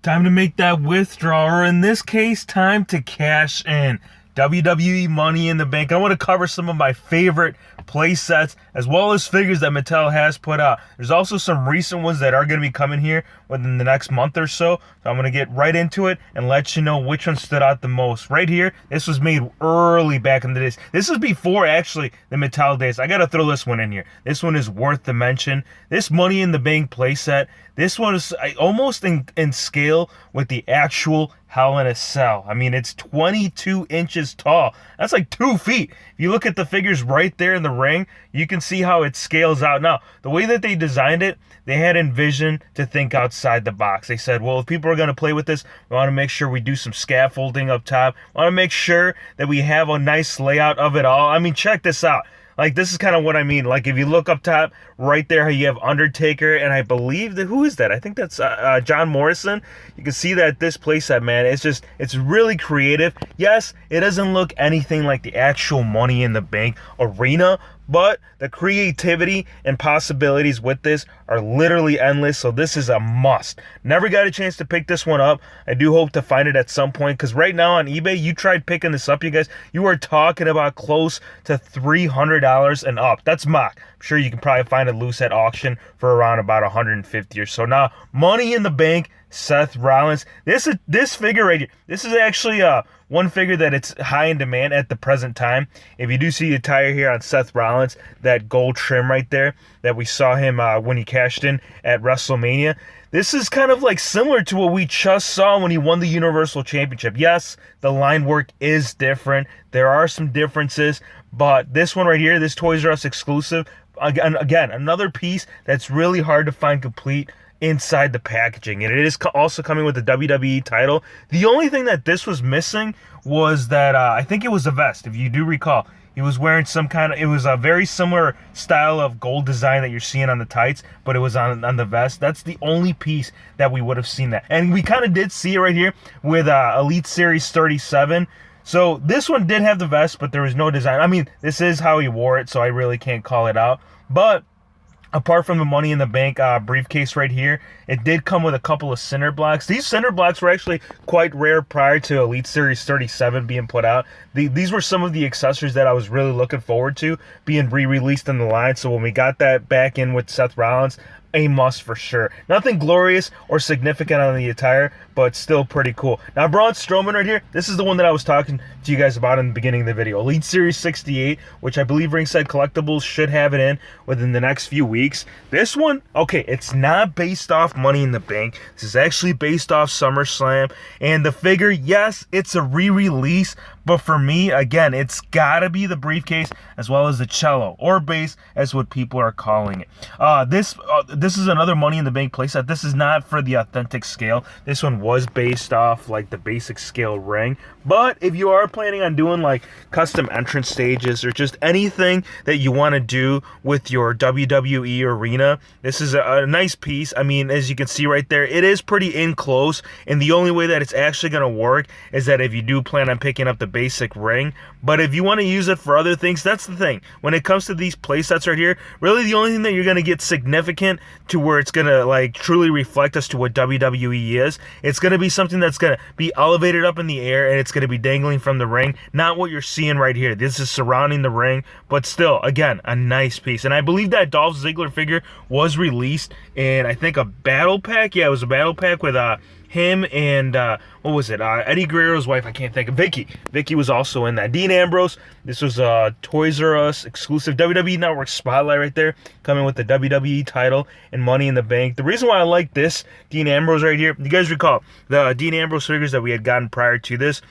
Time to make that withdrawal, or in this case, time to cash in. WWE Money in the Bank. I want to cover some of my favorite play sets as well as figures that Mattel has put out. There's also some recent ones that are going to be coming here within the next month or so. So I'm going to get right into it and let you know which one stood out the most. Right here, this was made early back in the days. This is before actually the Mattel days. I got to throw this one in here. This one is worth the mention. This Money in the Bank play set, this one is almost in scale with the actual Hell in a Cell. I mean, it's 22 inches tall. That's like 2 feet. If you look at the figures right there in the ring, you can see how it scales out. Now, the way that they designed it, they had envisioned to think outside the box. They said, well, if people are going to play with this, we want to make sure we do some scaffolding up top. We want to make sure that we have a nice layout of it all. I mean, check this out. Like, this is kind of what I mean. Like, if you look up top, right there, how you have Undertaker, and I believe that, who is that? I think that's John Morrison. You can see that this playset, man, it's really creative. Yes, it doesn't look anything like the actual Money in the Bank arena, but the creativity and possibilities with this are literally endless, so this is a must. Never got a chance to pick this one up. I do hope to find it at some point, because right now on eBay, you tried picking this up, you guys, you are talking about close to $300 and up. That's mock. I'm sure you can probably find it loose at auction for around about $150 or so. Now, Money in the Bank, Seth Rollins. This figure right here, this is actually one figure that it's high in demand at the present time. If you do see the attire here on Seth Rollins, that gold trim right there that we saw him when he cashed in at WrestleMania, this is kind of like similar to what we just saw when he won the Universal Championship. Yes, the line work is different. There are some differences, but this one right here, this Toys R Us exclusive, again, another piece that's really hard to find complete inside the packaging, and it is also coming with the WWE title. The only thing that this was missing was that I think it was a vest. If you do recall, he was wearing some kind of, it was a very similar style of gold design that you're seeing on the tights, but it was on the vest. That's the only piece that we would have seen that, and we kind of did see it right here with Elite Series 37. So this one did have the vest, but there was no design. I mean, this is how he wore it, so I really can't call it out. But apart from the Money in the Bank briefcase right here, it did come with a couple of cinder blocks. These cinder blocks were actually quite rare prior to Elite Series 37 being put out. These were some of the accessories that I was really looking forward to being re-released in the line. So when we got that back in with Seth Rollins, a must for sure. Nothing glorious or significant on the attire, but still pretty cool. Now, Braun Strowman right here, this is the one that I was talking to you guys about in the beginning of the video. Elite Series 68, which I believe Ringside Collectibles should have it in within the next few weeks. This one, okay, it's not based off Money in the Bank. This is actually based off SummerSlam. And the figure, yes, it's a re-release, but for me, again, it's gotta be the briefcase as well as the cello, or bass, as what people are calling it. This is another Money in the Bank playset. This is not for the authentic scale. This one was based off like the basic scale ring. But if you are planning on doing like custom entrance stages or just anything that you want to do with your WWE arena, this is a nice piece. I mean, as you can see right there, it is pretty in close, and the only way that it's actually going to work is that if you do plan on picking up the basic ring. But if you want to use it for other things, that's the thing. When it comes to these playsets right here, really the only thing that you're going to get significant to where it's going to like truly reflect as to what WWE is, it's going to be something that's going to be elevated up in the air, and it's going to be dangling from the ring, not what you're seeing right here. This is surrounding the ring, but still, again, a nice piece. And I believe that Dolph Ziggler figure was released in, I think, a battle pack. Yeah, it was a battle pack with him and what was it, Eddie Guerrero's wife, I can't think of, Vicky was also in that. Dean Ambrose, this was a Toys R Us exclusive WWE Network spotlight right there, coming with the WWE title and Money in the Bank. The reason why I like this Dean Ambrose right here, you guys recall the Dean Ambrose figures that we had gotten prior to this,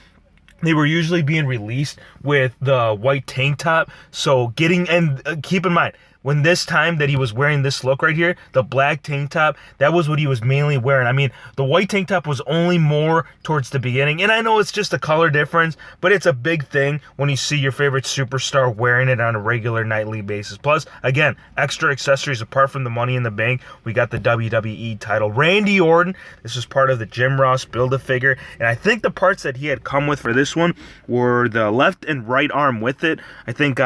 they were usually being released with the white tank top. So keep in mind, when this time that he was wearing this look right here, the black tank top, that was what he was mainly wearing. I mean, the white tank top was only more towards the beginning, and I know it's just a color difference, but it's a big thing when you see your favorite superstar wearing it on a regular nightly basis. Plus, again, extra accessories apart from the Money in the Bank, we got the WWE title. Randy Orton, this was part of the Jim Ross Build-A-Figure, and I think the parts that he had come with for this one were the left and right arm with it. I think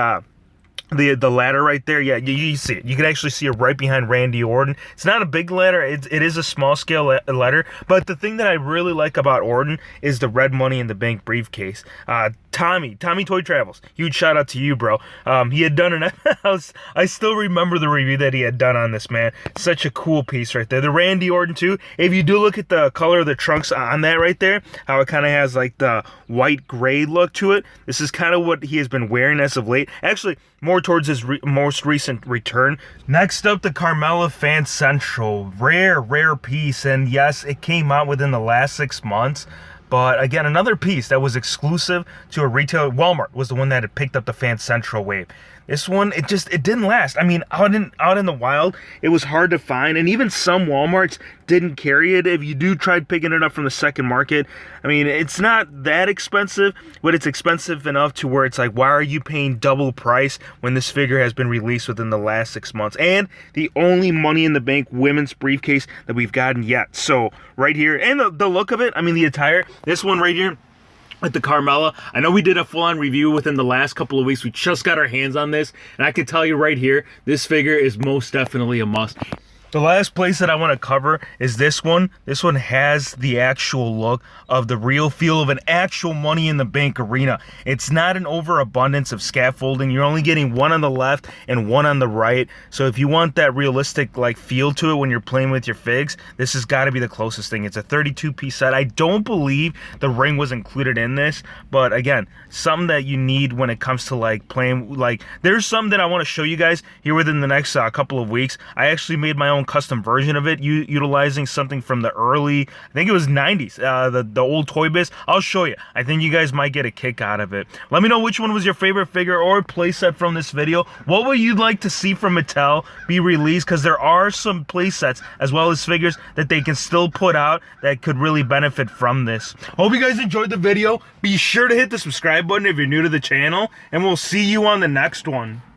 the ladder right there, yeah, you see it. You can actually see it right behind Randy Orton. It's not a big ladder. It is a small scale ladder. But the thing that I really like about Orton is the red Money in the Bank briefcase. Tommy Toy Travels. Huge shout out to you, bro. He had done an I still remember the review that he had done on this, man. Such a cool piece right there. The Randy Orton too. If you do look at the color of the trunks on that right there, how it kind of has like the white gray look to it. This is kind of what he has been wearing as of late. Actually, more towards his most recent return. Next up, the Carmella Fan Central. Rare piece, and yes, it came out within the last 6 months. But again, another piece that was exclusive to a retailer. Walmart was the one that had picked up the Fan Central wave. This one, it didn't last. I mean, out in the wild, it was hard to find, and even some Walmarts didn't carry it. If you do try picking it up from the second market, I mean, it's not that expensive, but it's expensive enough to where it's like, why are you paying double price when this figure has been released within the last 6 months? And the only Money in the Bank women's briefcase that we've gotten yet. So right here, and the look of it, I mean, the attire, this one right here, with the Carmella. I know we did a full-on review within the last couple of weeks. We just got our hands on this, and I can tell you right here, this figure is most definitely a must. The last place that I want to cover is this one. This one has the actual look of the real feel of an actual Money in the Bank arena. It's not an overabundance of scaffolding. You're only getting one on the left and one on the right. So if you want that realistic like feel to it when you're playing with your figs, this has got to be the closest thing. It's a 32-piece set. I don't believe the ring was included in this, but again, something that you need when it comes to like playing. Like there's some that I want to show you guys here within the next couple of weeks. I actually made my own custom version of it, utilizing something from the early, I think it was 90s, the old Toy Biz. I'll show you. I think you guys might get a kick out of it. Let me know which one was your favorite figure or playset from this video. What would you like to see from Mattel be released? Because there are some playsets as well as figures that they can still put out that could really benefit from this. Hope you guys enjoyed the video. Be sure to hit the subscribe button if you're new to the channel, and we'll see you on the next one.